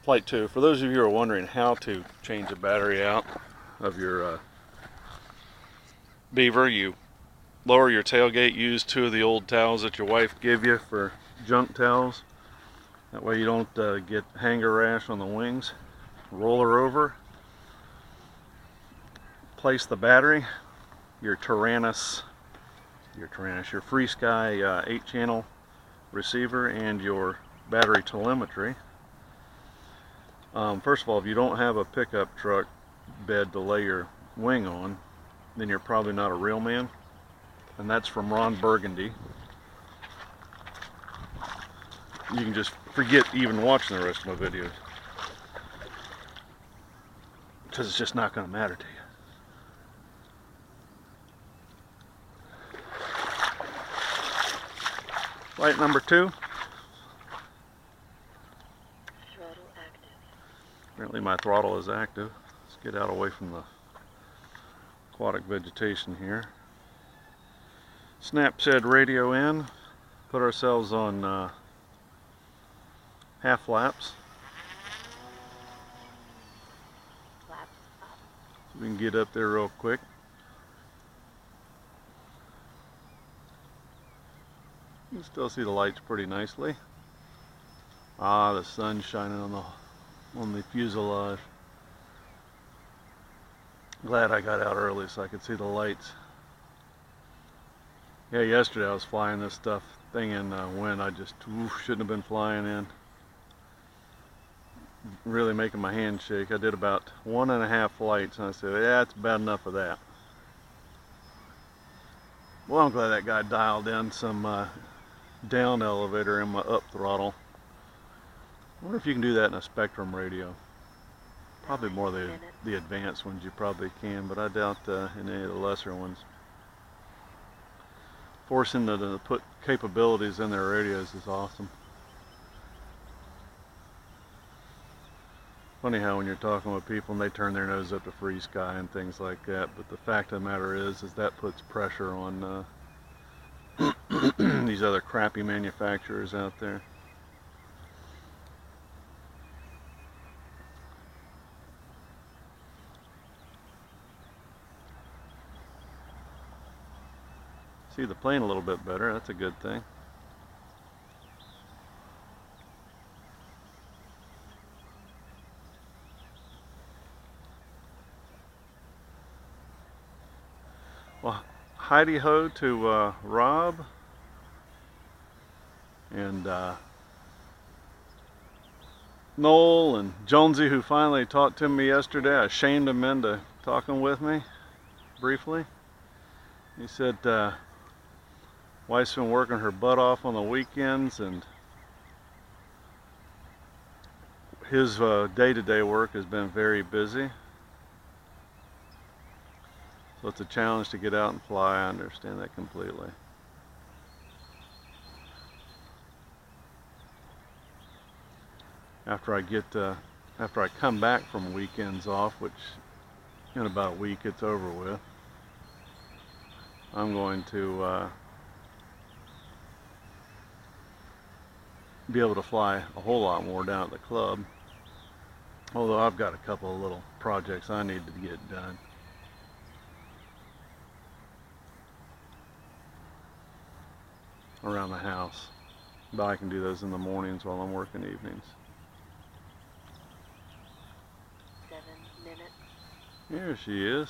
Flight 2. For those of you who are wondering how to change the battery out of your Beaver, you lower your tailgate, use 2 of the old towels that your wife gave you for junk towels. That way you don't get hanger rash on the wings. Roll her over. Place the battery, your Tyrannus, your FreeSky 8-channel receiver, and your battery telemetry. First of all, if you don't have a pickup truck bed to lay your wing on, then you're probably not a real man. And that's from Ron Burgundy. You can just forget even watching the rest of my videos, because it's just not going to matter to you. Flight number 2. Throttle active. Apparently my throttle is active. Let's get out away from the aquatic vegetation here. Snap said radio in. Put ourselves on half flaps. Flaps up. So we can get up there real quick. You can still see the lights pretty nicely. Ah, the sun's shining on the fuselage. Glad I got out early so I could see the lights. Yeah, yesterday I was flying this thing in wind I just shouldn't have been flying in. Really making my hand shake. I did about 1.5 flights and I said, yeah, it's bad enough of that. Well, I'm glad that guy dialed in some down elevator in my up throttle. I wonder if you can do that in a Spectrum radio. Probably more the advanced ones you probably can, but I doubt in any of the lesser ones. Forcing them to put capabilities in their radios is awesome. Funny how when you're talking with people and they turn their nose up to FreeSky and things like that, but the fact of the matter is that puts pressure on these other crappy manufacturers out there. See the plane a little bit better, that's a good thing. Well, Heidi ho to Rob and Noel and Jonesy, who finally talked to me yesterday. I shamed him into talking with me briefly. He said wife's been working her butt off on the weekends, and his day-to-day work has been very busy. So it's a challenge to get out and fly. I understand that completely. After I come back from weekends off, which in about a week it's over with, I'm going to be able to fly a whole lot more down at the club. Although I've got a couple of little projects I need to get done. Around the house, but I can do those in the mornings while I'm working evenings. 7 minutes. Here she is.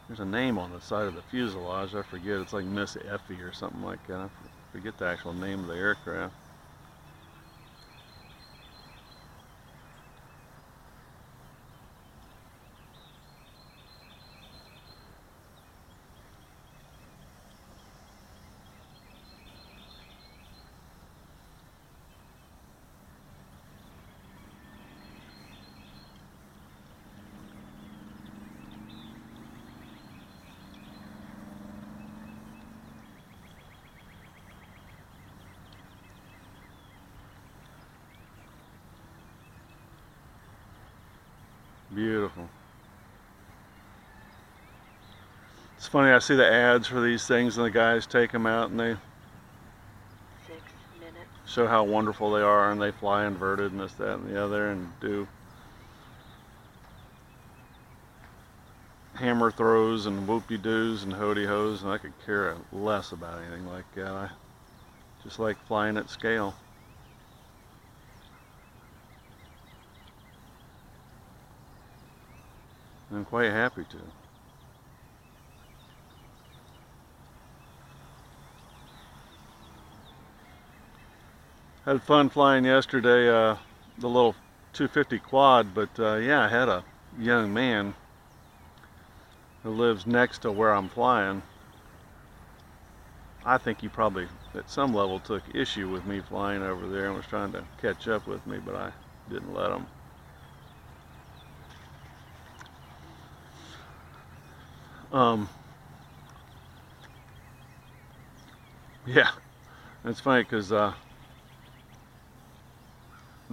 There's a name on the side of the fuselage. I forget. It's like Miss Effie or something like that. I forget the actual name of the aircraft. Beautiful. It's funny, I see the ads for these things and the guys take them out and they 6 minutes. show how wonderful they are and they fly inverted and this, that, and the other and do hammer throws and whoop-de-doos and ho-de-hoes, and I could care less about anything like that. I just like flying at scale. And I'm quite happy to. Had fun flying yesterday, the little 250 quad, but yeah, I had a young man who lives next to where I'm flying. I think he probably at some level took issue with me flying over there and was trying to catch up with me, but I didn't let him. Yeah, it's funny because the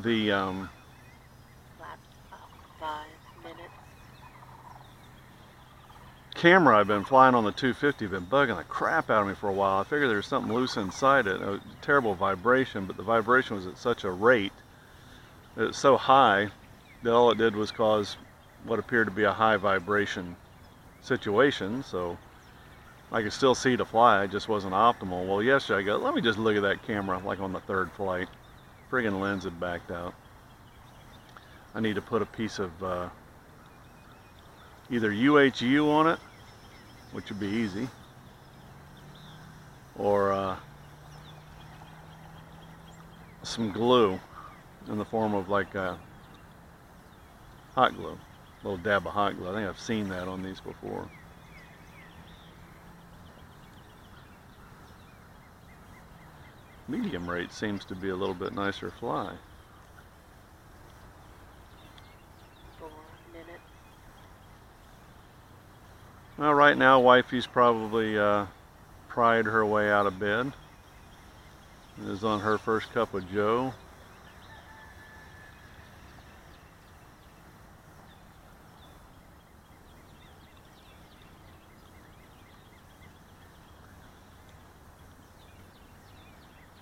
Flaps up. 5 minutes. camera I've been flying on the 250 been bugging the crap out of me for a while. I figured there was something loose inside it. A terrible vibration, but the vibration was at such a rate that it's so high that all it did was cause what appeared to be a high vibration situation. So I could still see to fly, it just wasn't optimal. Well, yesterday I go, let me just look at that camera like on the third flight. Friggin' lens had backed out. I need to put a piece of either UHU on it, which would be easy, or some glue in the form of like hot glue, a little dab of hot glue. I think I've seen that on these before. Medium rate seems to be a little bit nicer fly. 4 minutes. Well, right now, wifey's probably pried her way out of bed. Is on her first cup of joe.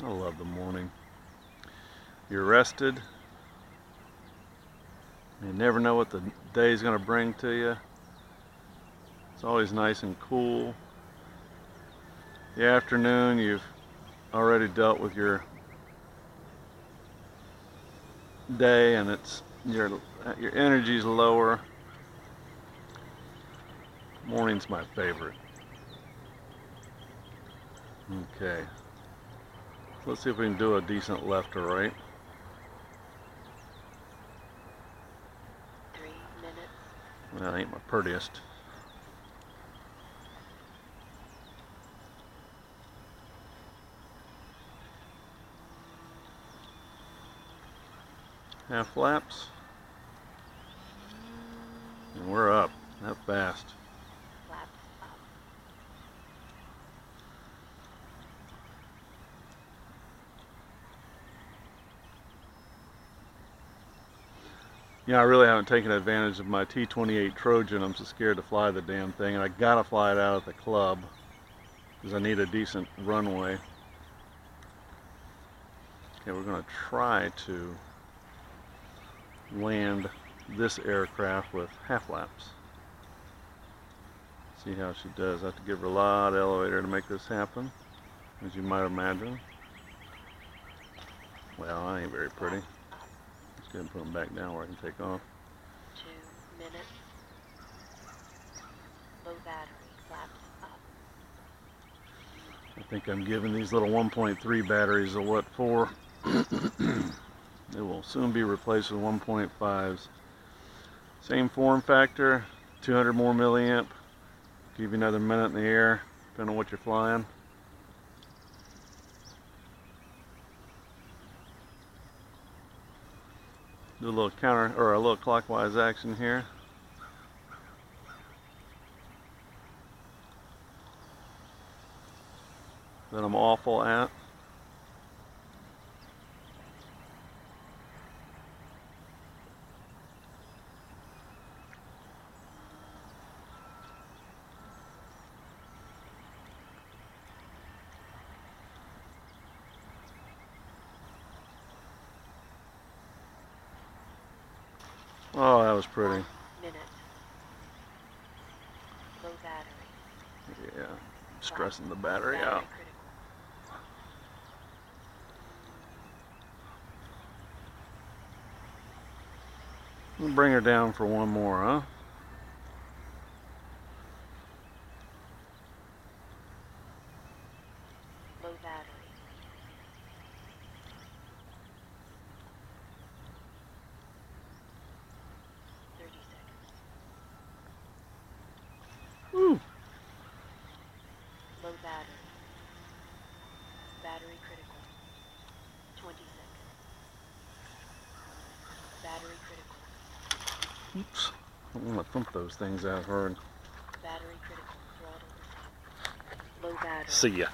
I love the morning. You're rested. You never know what the day's going to bring to you. It's always nice and cool. The afternoon, you've already dealt with your day and it's your energy's lower. Morning's my favorite. Okay. Let's see if we can do a decent left or right. 3 minutes. Well, that ain't my prettiest. Half flaps. And we're up. That fast. Flaps up. Yeah, I really haven't taken advantage of my T-28 Trojan. I'm so scared to fly the damn thing, and I gotta fly it out at the club because I need a decent runway. Okay, we're gonna try to land this aircraft with half flaps. See how she does. I have to give her a lot of elevator to make this happen, as you might imagine. Well, I ain't very pretty. Let's go ahead and put them back down where I can take off. 2 minutes. Low battery. Flaps up. I think I'm giving these little 1.3 batteries a what for. They will soon be replaced with 1.5s. Same form factor, 200 more milliamp. Give you another minute in the air, depending on what you're flying. Do a little counter or a little clockwise action here. That I'm awful at. Oh, that was pretty. 1 minute. Low battery. Yeah, stressing the battery Battery out. critical. We'll bring her down for one more, huh? Low battery. 30 seconds. Woo! Low battery. Battery critical. 20 seconds. Battery critical. Oops. I don't want to thump those things out hard. Battery critical. Throttle is up. Low battery. See ya.